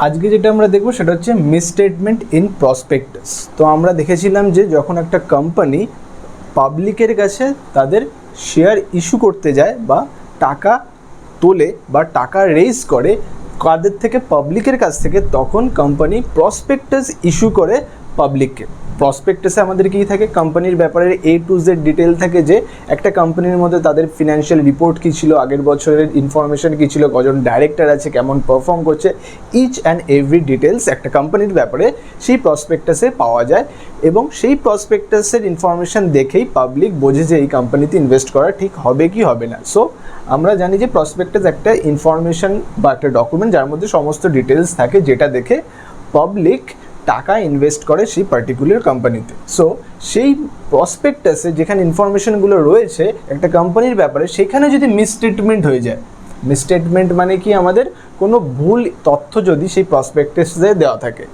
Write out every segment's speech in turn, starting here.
আজকে যেটা আমরা দেখব সেটা হচ্ছে মিসস্টেটমেন্ট ইন প্রসপেক্টাস। তো আমরা দেখেছিলাম যে যখন একটা কোম্পানি পাবলিকের কাছে তাদের শেয়ার ইস্যু করতে যায় বা টাকা তোলে বা টাকা রেইজ করে কাদের থেকে, পাবলিকের কাছ থেকে, তখন কোম্পানি প্রসপেক্টাস ইস্যু করে পাবলিককে। প্রসপেক্টাসে আমাদের কী থাকে, কোম্পানির ব্যাপারে A to Z ডিটেল থাকে, যে একটা কোম্পানির মধ্যে তাদের ফিনান্সিয়াল রিপোর্ট কী ছিল, আগের বছরের ইনফরমেশন কী ছিল, কজন ডাইরেক্টর আছে, কেমন পারফর্ম করছে, ইচ অ্যান্ড এভরি ডিটেলস একটা কোম্পানির ব্যাপারে সেই প্রসপেক্টাসে পাওয়া যায়। এবং সেই প্রসপেক্টাসের ইনফরমেশন দেখেই পাবলিক বোঝে যে এই কোম্পানিতে ইনভেস্ট করা ঠিক হবে কি হবে না। সো আমরা জানি যে প্রসপেক্টাস একটা ইনফরমেশন বা একটা ডকুমেন্ট যার মধ্যে সমস্ত ডিটেলস থাকে, যেটা দেখে পাবলিক টাকা ইনভেস্ট করে সেই পার্টিকুলার কোম্পানিতে। সো সেই প্রসপেক্টাসে যেখানে ইনফরমেশনগুলো রয়েছে একটা কোম্পানির ব্যাপারে, সেখানে যদি মিসস্টেটমেন্ট হয়ে যায়, মিসস্টেটমেন্ট মানে কি, আমাদের কোনো ভুল তথ্য যদি সেই প্রসপেক্টাসে দেওয়া থাকে,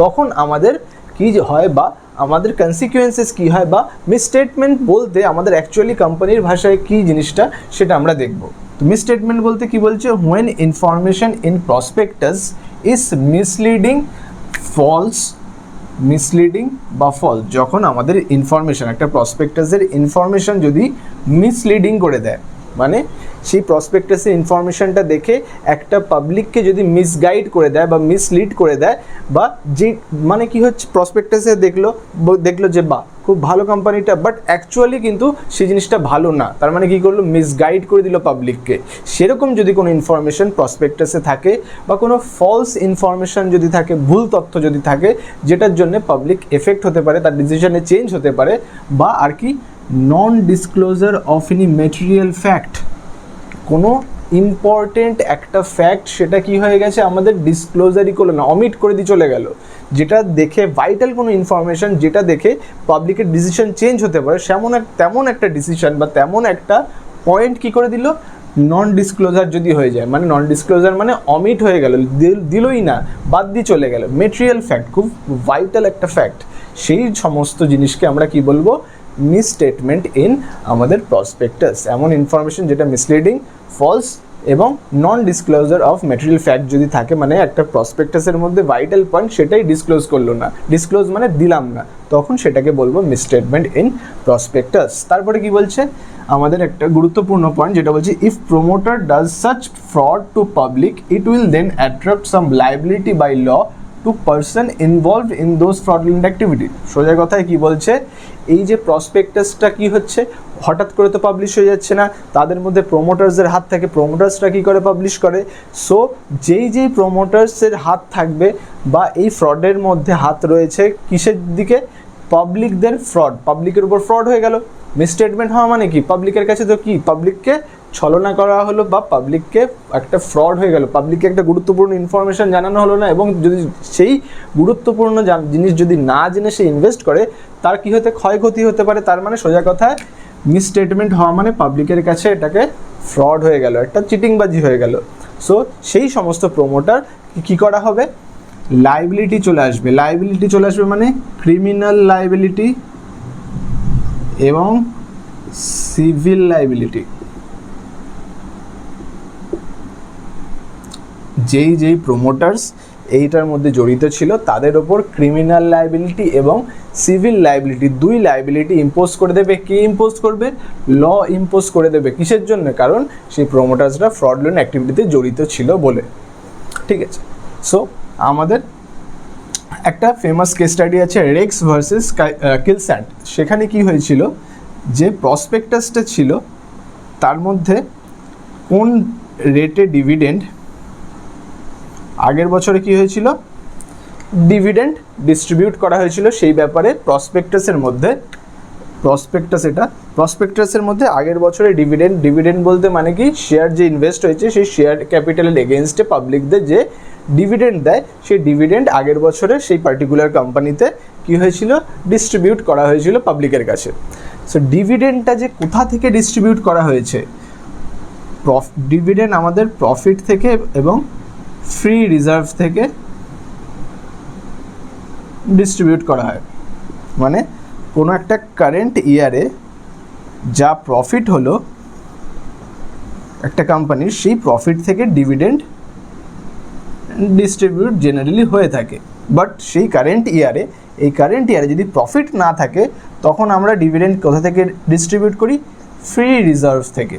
তখন আমাদের কী হয় বা আমাদের কনসিকুয়েন্সেস কী হয়, বা মিসস্টেটমেন্ট বলতে আমাদের অ্যাকচুয়ালি কোম্পানির ভাষায় কী জিনিসটা সেটা আমরা দেখব। তো মিসস্টেটমেন্ট বলতে কি বলছে, when information in prospectus is misleading, false, misleading বা ফলস, যখন আমাদের ইনফরমেশন, একটা প্রসপেক্টাসের ইনফরমেশন যদি মিসলিডিং করে দেয়, মানে সেই প্রসপেক্টাসের ইনফরমেশনটা দেখে একটা পাবলিককে যদি মিসগাইড করে দেয় বা মিসলিড করে দেয়, বা যে মানে কি হচ্ছে, প্রসপেক্টাসে দেখলো যে বা খুব ভালো কোম্পানিটা, বাট অ্যাকচুয়ালি কিন্তু সেই জিনিসটা ভালো না, তার মানে কী করলো, মিসগাইড করে দিল পাবলিককে। সেরকম যদি কোনো ইনফরমেশন প্রসপেক্টাসে থাকে বা কোনো ফলস ইনফরমেশন যদি থাকে, ভুল তথ্য যদি থাকে, যেটার জন্য পাবলিক এফেক্ট হতে পারে, তার ডিসিশনে চেঞ্জ হতে পারে, বা আর কি non disclosure of any material fact, কোনো ইম্পর্টেন্ট একটা ফ্যাক্ট সেটা কি হয়ে গেছে, আমাদের ডিসক্লোজারই করলো না, অমিট করে দিয়ে চলে গেল, যেটা দেখে ভাইটাল কোনো ইনফরমেশন, যেটা দেখে পাবলিকের ডিসিশন চেঞ্জ হতে পারে, তেমন একটা ডিসিশন বা তেমন একটা পয়েন্ট কি করে দিল, নন ডিসক্লোজার যদি হয়ে যায়, মানে নন ডিসক্লোজার মানে অমিট হয়ে গেল, দিলই না, বাদ দিয়ে চলে গেল। মেটেরিয়াল ফ্যাক্ট, খুব ভাইটাল একটা ফ্যাক্ট, সেই সমস্ত জিনিসকে আমরা কি বলবো, মিসস্টেটমেন্ট ইন আমাদের প্রসপেক্টাস। এমন ইনফরমেশন যেটা মিসলিডিং, ফলস এবং non disclosure of material fact যদি থাকে, মানে একটা প্রসপেক্টাসের মধ্যে ভাইটাল পয়েন্ট সেটাই ডিসক্লোজ করলো না, ডিসক্লোজ মানে দিলাম না, তখন সেটাকে বলবো মিসস্টেটমেন্ট ইন প্রসপেক্টাস। তারপরে কি বলছে, আমাদের একটা গুরুত্বপূর্ণ পয়েন্ট যেটা বলছে, if promoter does such fraud to public it will then attract some liability by law to person involved in those fraudulent activity. সোজা কথায় কি বলছে, এই যে প্রসপেক্টাসটা কি হচ্ছে, হঠাৎ করে তো পাবলিশ হয়ে যাচ্ছে না, তাদের মধ্যে প্রোমোটার্সের হাত থাকে, প্রোমোটার্সরা কী করে পাবলিশ করে। সো যেই প্রোমোটার্সের হাত থাকবে বা এই ফ্রডের মধ্যে হাত রয়েছে, কিসের দিকে, পাবলিকদের ফ্রড, পাবলিকের উপর ফ্রড হয়ে গেল। মিসস্টেটমেন্ট হওয়া মানে কি, পাবলিকের কাছে তো কি, পাবলিককে ছলনা করা হলো বা পাবলিককে একটা ফ্রড হয়ে গেল, পাবলিককে একটা গুরুত্বপূর্ণ ইনফরমেশন জানানো হলো না, এবং যদি সেই গুরুত্বপূর্ণ জিনিস যদি না জেনে সে ইনভেস্ট করে, তার কী হতে, ক্ষয়ক্ষতি হতে পারে। তার মানে সোজা কথায় মিসস্টেটমেন্ট হওয়া মানে পাবলিকের কাছে এটাকে ফ্রড হয়ে গেল, একটা চিটিংবাজি হয়ে গেল। সো সেই সমস্ত প্রমোটার কী করা হবে, লাইবিলিটি চলে আসবে। লাইবিলিটি চলে আসবে মানে ক্রিমিনাল লাইবিলিটি এবং সিভিল লাইবিলিটি। যেই প্রমোটার্স এইটার মধ্যে জড়িত ছিল তাদের ওপর ক্রিমিনাল লাইবিলিটি এবং সিভিল লাইবিলিটি, দুই লাইবিলিটি ইম্পোজ করে দেবে। কে ইম্পোজ করবে, ল ইম্পোজ করে দেবে। কিসের জন্য, কারণ সেই প্রমোটার্সরা ফ্রডুলেন্ট অ্যাক্টিভিটিতে জড়িত ছিল বলে। ঠিক আছে, সো আমাদের একটা ফেমাস কেস স্টাডি আছে, রেক্স ভার্সেস কিলস্যান্ট। সেখানে কি হয়েছিল, যে প্রসপেক্টাসটা ছিল তার মধ্যে কোন রেটে ডিভিডেন্ড, আগের বছরে কি হয়েছিল, ডিভিডেন্ড ডিস্ট্রিবিউট করা হয়েছিল, সেই ব্যাপারে প্রসপেক্টাসের মধ্যে, প্রসপেক্টাসের মধ্যে আগের বছরে ডিভিডেন্ড বলতে মানে কি, শেয়ার যে ইনভেস্ট হয়েছে সেই শেয়ার ক্যাপিটালের এগেনস্টে পাবলিকদের যে ডিভিডেন্ড দেয়, সেই ডিভিডেন্ড আগের বছরে সেই পার্টিকুলার কোম্পানিতে কি হয়েছিল, ডিস্ট্রিবিউট করা হয়েছিল পাবলিকের কাছে। সো ডিভিডেন্ডটা যে কোথা থেকে ডিস্ট্রিবিউট করা হয়েছে, ডিভিডেন্ড আমাদের প্রফিট থেকে এবং ফ্রি রিজার্ভ থেকে ডিস্ট্রিবিউট করা হয়। মানে কোনো একটা কারেন্ট ইয়ারে যা প্রফিট হলো একটা কোম্পানির, সেই প্রফিট থেকে ডিভিডেন্ড ডিস্ট্রিবিউট জেনারেলি হয়ে থাকে। বাট সেই কারেন্ট ইয়ারে যদি প্রফিট না থাকে তখন আমরা ডিভিডেন্ড কোথা থেকে ডিস্ট্রিবিউট করি? ফ্রি রিজার্ভ থেকে।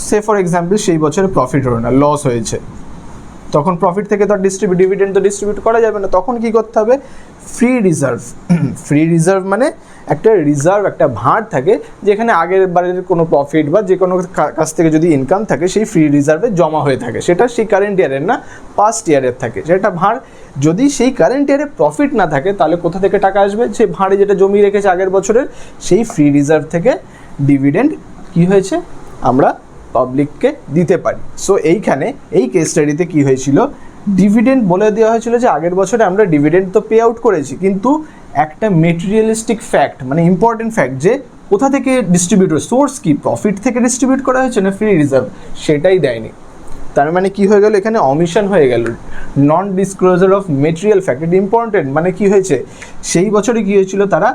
সে ফর এক্সাম্পল সেই বছরে প্রফিট হলো না, লস হয়েছে, তখন প্রফিট থেকে তো ডিভিডেন্ড তো ডিস্ট্রিবিউট করা যাবে না, তখন কি করতে হবে? Free reserve. ফ্রি রিজার্ভ মানে একটা রিজার্ভ, একটা ভাঁড় থাকে যেখানে আগের বারের কোনো প্রফিট বা যে কোনো কাছ থেকে যদি ইনকাম থাকে সেই ফ্রি রিজার্ভে জমা হয়ে থাকে, সেটা সেই কারেন্ট ইয়ারের না, পাস্ট ইয়ারের থাকে, সেটা ভাঁড়। যদি সেই কারেন্ট ইয়ারে প্রফিট না থাকে তাহলে কোথা থেকে টাকা আসবে? সে ভাঁড়ে যেটা জমিয়ে রেখেছে আগের বছরের সেই ফ্রি রিজার্ভ থেকে ডিভিডেন্ড কি হয়েছে আমরা পাবলিককে দিতে পারি। সো এইখানে এই কেস স্টাডিতে কী হয়েছিল, ডিভিডেন্ড বলে দেওয়া হয়েছিল যে আগের বছরে আমরা ডিভিডেন্ড তো পে আউট করেছি, কিন্তু একটা মেটেরিয়ালিস্টিক ফ্যাক্ট মানে ইম্পর্টেন্ট ফ্যাক্ট যে কোথা থেকে ডিস্ট্রিবিউট, সোর্স কি, প্রফিট থেকে ডিস্ট্রিবিউট করা হয়েছে না ফ্রি রিজার্ভ, সেটাই দেয়নি। তার মানে কি হয়ে গেল, এখানে অমিশন হয়ে গেল, non disclosure of material fact. এটা ইম্পর্টেন্ট, মানে কি হয়েছে সেই বছরে কি হয়েছিল, তারা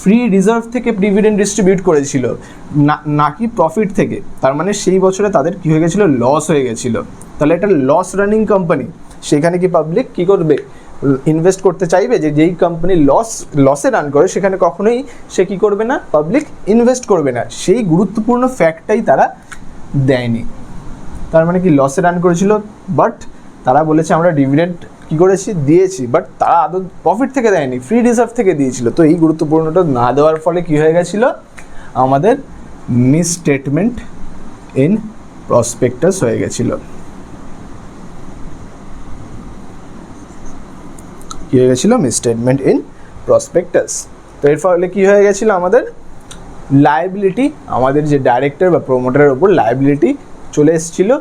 ফ্রি রিজার্ভ থেকে ডিভিডেন্ড ডিস্ট্রিবিউট করেছিল নাকি প্রফিট থেকে। তার মানে সেই বছরে তাদের কি হয়ে গেছিলো, লস হয়ে গেছিলো। তাহলে এটা লস রানিং কোম্পানি, সেখানে কি পাবলিক কি করবে, ইনভেস্ট করতে চাইবে? যে যেই কোম্পানি লসে রান করে সেখানে কখনোই সে কি করবে না, পাবলিক ইনভেস্ট করবে না। সেই গুরুত্বপূর্ণ ফ্যাক্টটাই তারা দেয়নি। তার মানে কি লসে রান করেছিল, বাট তারা বলেছে আমরা ডিভিডেন্ড কী করেছি, দিয়েছি, বাট তারা আদৌ প্রফিট থেকে দেয়নি, ফ্রি রিজার্ভ থেকে দিয়েছিল। তো এই গুরুত্বপূর্ণটা না দেওয়ার ফলে কী হয়ে গেছিলো, আমাদের মিসস্টেটমেন্ট ইন প্রসপেক্টাস হয়ে গেছিলো। কী হয়ে গেছিলো, মিসস্টেটমেন্ট ইন প্রসপেক্টাস। তো এর ফলে কী হয়ে গেছিলো, আমাদের লায়াবিলিটি, আমাদের যে ডাইরেক্টর বা প্রমোটারের ওপর লায়াবিলিটি চলে এসেছিলো,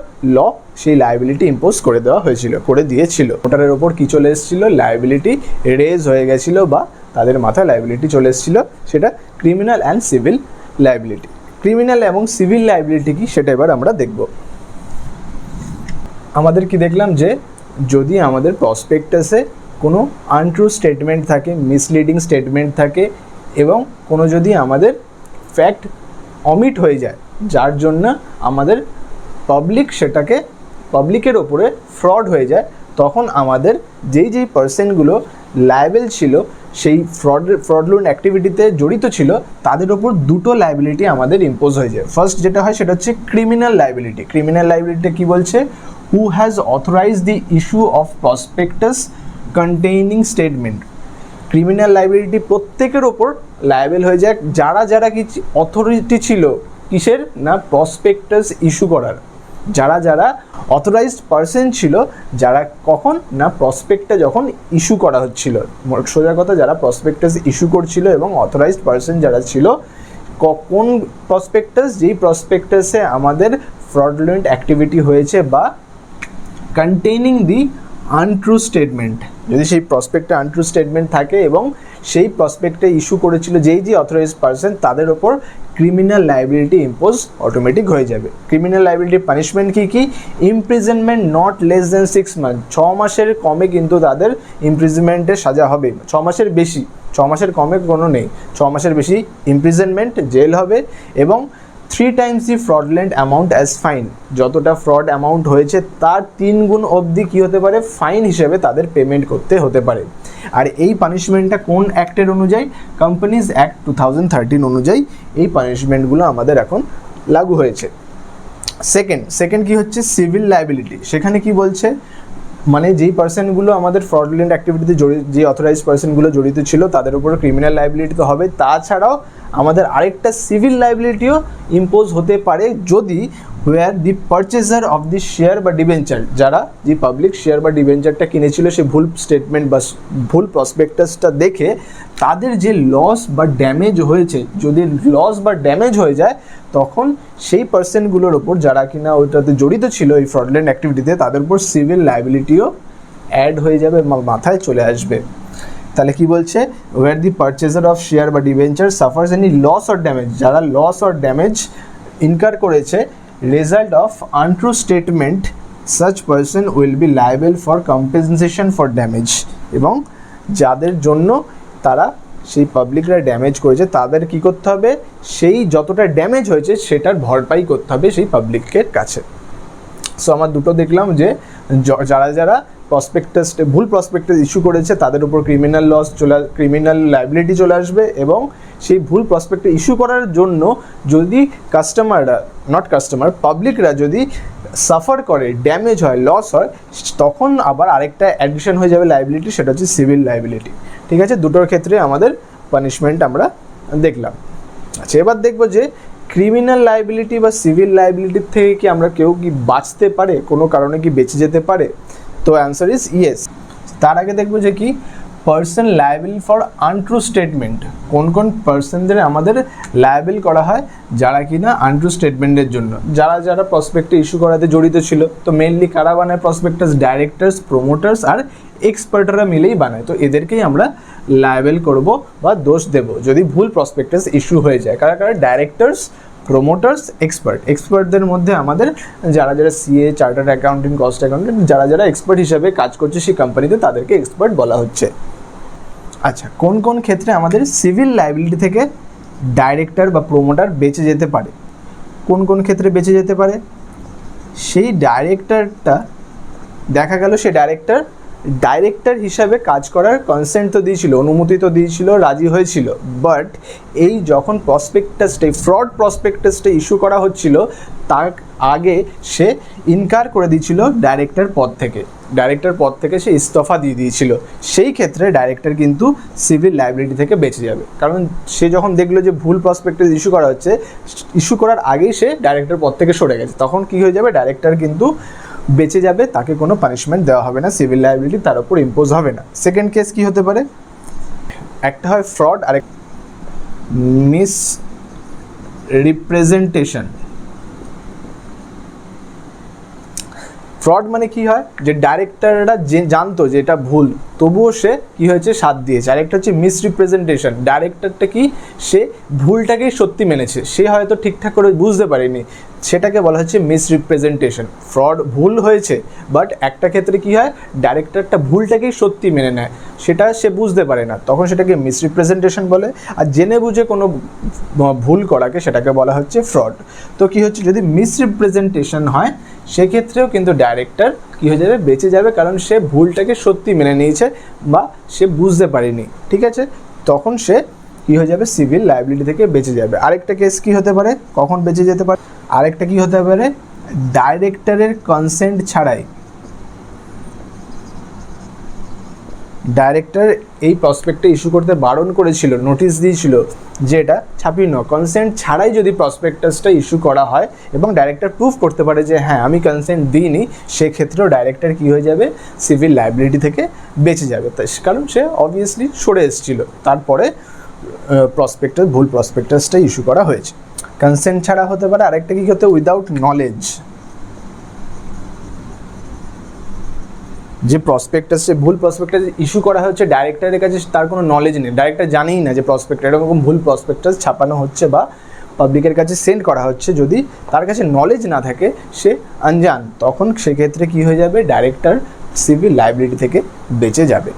সেই লায়াবিলিটি ইম্পোজ করে দেওয়া হয়েছিল, করে দিয়েছিল। প্রমোটারের ওপর কী চলে এসেছিলো, লায়াবিলিটি রেজ হয়ে গেছিলো, বা তাদের মাথায় লায়াবিলিটি চলে এসেছিলো, সেটা criminal and civil liability. Criminal এবং সিভিল লায়াবিলিটি কি, সেটা এবার আমরা দেখব। আমাদের কি দেখলাম যে যদি আমাদের প্রসপেক্টাসে কোনো আনট্রু স্টেটমেন্ট থাকে, মিসলিডিং স্টেটমেন্ট থাকে, এবং কোনো যদি আমাদের ফ্যাক্ট অমিট হয়ে যায় যার জন্য আমাদের পাবলিকের ওপরে ফ্রড হয়ে যায়, তখন আমাদের যেই পার্সনগুলো লায়াবেল ছিল, সেই ফ্রডলুন্ট অ্যাক্টিভিটিতে জড়িত ছিল, তাদের ওপর দুটো লায়াবিলিটি আমাদের ইম্পোজ হয়ে যায়। ফার্স্ট যেটা হয় সেটা হচ্ছে ক্রিমিনাল লায়াবিলিটি। ক্রিমিনাল লায়াবিলিটিটা কী বলছে, who has authorize the issue of prospectus containing statement. Criminal liability প্রত্যেকের ওপর লায়াবেল হয়ে যায় যারা কিছু অথরিটি ছিল কিসের না, প্রসপেক্টাস ইস্যু করার। যারা অথরাইজড পার্সন ছিল, যারা কখন না, প্রসপেক্টটা যখন ইস্যু করা হচ্ছিল, সোজা কথা যারা প্রসপেক্টাস ইস্যু করছিল এবং অথরাইজড পার্সন যারা ছিল, কোন প্রসপেক্টাস, যেই প্রসপেক্টাসে আমাদের ফ্রডুলেন্ট অ্যাক্টিভিটি হয়েছে বা কন্টেইনিং দি আনট্রু স্টেটমেন্ট, যদি সেই প্রসপেক্টে আনট্রু স্টেটমেন্ট থাকে এবং সেই প্রসপেক্টে ইস্যু করেছিল যেই অথরাইজড পার্সন, তাদের ওপর ক্রিমিনাল লায়াবিলিটি ইম্পোজ অটোমেটিক হয়ে যাবে। ক্রিমিনাল লায়াবিলিটির পানিশমেন্ট কি, imprisonment not less than 6 month, 6 মাসের কমে কিন্তু তাদের ইমপ্রিজনমেন্টের সাজা হবে। 6 মাসের বেশি, 6 মাসের কমে কোনো নেই, 6 মাসের বেশি ইমপ্রিজনমেন্ট, জেল হবে, এবং 3 টাইমস দি ফ্রডলেন্ট অ্যামাউন্ট অ্যাজ ফাইন। যতটা ফ্রড অ্যামাউন্ট হয়েছে তার 3 গুণ অবধি কী হতে পারে, ফাইন হিসেবে তাদের পেমেন্ট করতে হতে পারে। আর এই পানিশমেন্টটা কোন অ্যাক্টের অনুযায়ী, কোম্পানিজ অ্যাক্ট 2013 অনুযায়ী এই পানিশমেন্টগুলো আমাদের এখন লাগু হয়েছে। সেকেন্ড কি হচ্ছে, সিভিল লায়াবিলিটি। সেখানে কি বলছে, মানে যেই পার্সনগুলো আমাদের ফ্রডুলেন্ট অ্যাক্টিভিটিতে যে অথরাইজড পার্সনগুলো জড়িত ছিল তাদের উপরে ক্রিমিনাল লায়াবিলিটি তো হবে, তাছাড়াও আমাদের আরেকটা সিভিল লায়াবিলিটিও ইম্পোজ হতে পারে যদি where the purchaser of the share বা ডিবেঞ্চার, যারা যে পাবলিক শেয়ার বা ডিবেঞ্চারটা কিনেছিল সে ভুল স্টেটমেন্ট বা ভুল প্রসপেক্টাসটা দেখে তাদের যে লস বা ড্যামেজ হয়েছে, যদি লস বা ড্যামেজ হয়ে যায় তখন সেই পার্সনগুলোর ওপর যারা কিনা ওইটাতে জড়িত ছিল এই ফ্রডলেন্ট অ্যাক্টিভিটিতে, তাদের উপর সিভিল লায়াবিলিটিও অ্যাড হয়ে যাবে, মাথায় চলে আসবে। তাহলে কি বলছে, where the purchaser of share বা debenture suffers any loss or damage, যারা লস অর ড্যামেজ ইনকার করেছে result of untrue statement, such person will be liable for compensation for damage, এবং যাদের জন্য তারা সেই পাবলিকরা ড্যামেজ করেছে তাদের কি করতে হবে, সেই যতটা ড্যামেজ হয়েছে সেটার ভরপাই করতে হবে সেই পাবলিকের কাছে। সো আমার দুটো দেখলাম যে যারা প্রসপেক্টাসে ভুল প্রসপেক্টাস ইস্যু করেছে তাদের উপর ক্রিমিনাল লায়াবিলিটি চলে আসবে, এবং সেই ভুল প্রসপেক্টাস ইস্যু করার জন্য যদি পাবলিকরা যদি সাফার করে, ড্যামেজ হয়, লস হয়, তখন আবার আরেকটা অ্যাডিশন হয়ে যাবে লায়াবিলিটি, সেটা হচ্ছে সিভিল লায়াবিলিটি। ঠিক আছে, দুটোর ক্ষেত্রে আমাদের পানিশমেন্ট আমরা দেখলাম। আচ্ছা, এবার দেখবো যে ক্রিমিনাল লায়াবিলিটি বা সিভিল লায়াবিলিটির থেকে কি আমরা কেউ কি বাঁচতে পারে, কোনো কারণে কি বেঁচে যেতে পারে? তো অ্যান্সার ইজ ইয়েস। তার আগে দেখবো যে কি পার্সন লায়াবিল ফর আনট্রু স্টেটমেন্ট, কোন কোন পার্সনদের আমাদের লায়াবিল করা হয় যারা কিনা আনট্রু স্টেটমেন্টের জন্য, যারা প্রসপেক্টে ইস্যু করাতে জড়িত ছিল। তো মেনলি কারা বানায় প্রসপেক্টাস? ডাইরেক্টরস, প্রোমোটার্স আর এক্সপার্টরা মিলেই বানায়। তো এদেরকেই আমরা লায়াবিল করব বা দোষ দেব যদি ভুল প্রসপেক্টাস ইস্যু হয়ে যায়। কারা? ডাইরেক্টরস, প্রোমোটার্স, এক্সপার্টদের মধ্যে আমাদের যারা CA, chartered accountant, cost accountant, যারা এক্সপার্ট হিসাবে কাজ করছে সেই কোম্পানিতে, তাদেরকে এক্সপার্ট বলা হচ্ছে। আচ্ছা, কোন কোন ক্ষেত্রে আমাদের সিভিল লায়াবিলিটি থেকে ডাইরেক্টর বা প্রোমোটার বেঁচে যেতে পারে? কোন কোন ক্ষেত্রে বেঁচে যেতে পারে? সেই ডাইরেক্টরটা দেখা গেল সে ডাইরেক্টর হিসাবে কাজ করার কনসেন্ট তো দিয়েছিল, অনুমতি তো দিয়েছিল, রাজি হয়েছিল, বাট এই যখন ফ্রড প্রসপেক্টাসটা ইস্যু করা হচ্ছিল তার আগে সে ইনকার করে দিয়েছিল ডাইরেক্টর পদ থেকে সে ইস্তফা দিয়ে দিয়েছিল। সেই ক্ষেত্রে ডাইরেক্টর কিন্তু সিভিল লায়াবিলিটি থেকে বেঁচে যাবে, কারণ সে যখন দেখলো যে ভুল প্রসপেক্টাস ইস্যু করা হচ্ছে, ইস্যু করার আগেই সে ডাইরেক্টর পদ থেকে সরে গেছে, তখন কি হয়ে যাবে? ডাইরেক্টর কিন্তু বেঁচে যাবে, তাকে কোনো পানিশমেন্ট দেওয়া হবে না, সিভিল লায়াবিলিটি তার উপর ইম্পোজ হবে না। সেকেন্ড কেস কি হতে পারে? একটা হয় ফ্রড, আর মিস রিপ্রেজেন্টেশন। ফ্রড মানে কি হয়? যে ডাইরেক্টররা জানতো যে এটা ভুল, তবুও সে কি হয়েছে? সাথ দিয়েছে। আরেকটা হচ্ছে মিসরিপ্রেজেন্টেশন। ডাইরেক্টরটা কি, সে ভুলটাকেই সত্যি মেনেছে, সে হয়তো ঠিকঠাক করে বুঝতে পারেনি, সেটাকে বলা হচ্ছে মিসরিপ্রেজেন্টেশন। ভুল হয়েছে, বাট একটা ক্ষেত্রে কি হয়? ডাইরেক্টরটা ভুলটাকেই সত্যি মেনে নেয়, সেটা সে বুঝতে পারে না, তখন সেটাকে মিসরিপ্রেজেন্টেশন বলে। আর জেনে বুঝে কোনো ভুল করাকে সেটাকে বলা হচ্ছে ফ্রড। তো কি হচ্ছে? যদি মিসরিপ্রেজেন্টেশন হয় সেক্ষেত্রেও কিন্তু ডাইরেক্টর কী হয়ে যাবে? বেঁচে যাবে, কারণ সে ভুলটাকে সত্যি মেনে নিয়েছে বা সে বুঝতে পারেনি। ঠিক আছে, তখন সে কী হয়ে যাবে? সিভিল লায়াবিলিটি থেকে বেঁচে যাবে। আরেকটা কেস কী হতে পারে? কখন বেঁচে যেতে পারে? আরেকটা কী হতে পারে? ডাইরেক্টরের কনসেন্ট ছাড়াই ডাইরেক্টর এই প্রসপেক্টে ইস্যু করতে বারণ করেছিল, নোটিশ দিয়েছিল যে এটা ছাপিয়ে নাও। কনসেন্ট ছাড়াই যদি প্রসপেক্টাসটা ইস্যু করা হয় এবং ডাইরেক্টর প্রুফ করতে পারে যে হ্যাঁ আমি কনসেন্ট দিইনি, সেক্ষেত্রেও ডাইরেক্টর কী হয়ে যাবে? সিভিল লায়াবিলিটি থেকে বেঁচে যাবে, কারণ সে অবভিয়াসলি সরে এসেছিল, তারপরে ভুল প্রসপেক্টাসটা ইস্যু করা হয়েছে। কনসেন্ট ছাড়া হতে পারে। আরেকটা কী হতে? Without knowledge. যে ভুল প্রসপেক্টাস ইস্যু করা হচ্ছে ডাইরেক্টরের কাছে তার কোনো নলেজ নেই, ডাইরেক্টর জানেই না যে এরকম ভুল প্রসপেক্টাস ছাপানো হচ্ছে বা পাবলিকের কাছে সেন্ড করা হচ্ছে। যদি তার কাছে নলেজ না থাকে, সে আনজান, তখন সেক্ষেত্রে কী হয়ে যাবে? ডাইরেক্টর সিভিল লায়াবিলিটি থেকে বেঁচে যাবে।